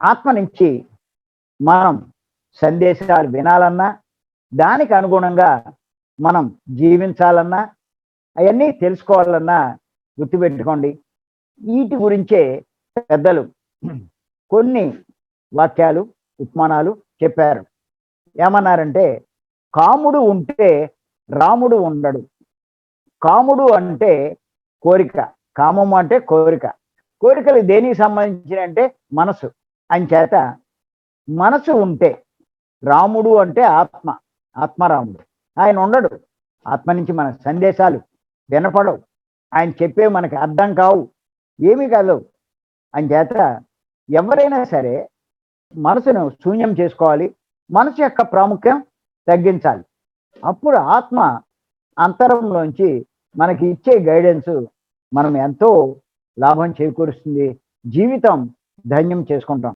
ఆత్మ నుంచి మనం సందేశాలు వినాలన్నా, దానికి అనుగుణంగా మనం జీవించాలన్నా, అవన్నీ తెలుసుకోవాలన్నా గుర్తుపెట్టుకోండి. వీటి గురించే పెద్దలు కొన్ని వాక్యాలు, ఉపమానాలు చెప్పారు. ఏమన్నారంటే, కాముడు ఉంటే రాముడు ఉండడు. కాముడు అంటే కోరిక. కామము అంటే కోరిక. కోరికలు దేనికి సంబంధించినవి అంటే మనసు. అంచేత మనసు ఉంటే రాముడు అంటే ఆత్మ, ఆత్మరాముడు. ఆయన ఉండడు. ఆత్మ నుంచి మన సందేశాలు వినపడవు. ఆయన చెప్పేవి మనకి అర్థం కావు. ఏమీ కాదు. అంచేత ఎవరైనా సరే మనసును శూన్యం చేసుకోవాలి. మనసు యొక్క ప్రాముఖ్యం తగ్గించాలి. అప్పుడు ఆత్మ అంతరంలోంచి మనకి ఇచ్చే గైడెన్స్ మనం ఎంతో లాభం చేకూరుస్తుంది. జీవితం ధన్యం చేసుకుంటాం.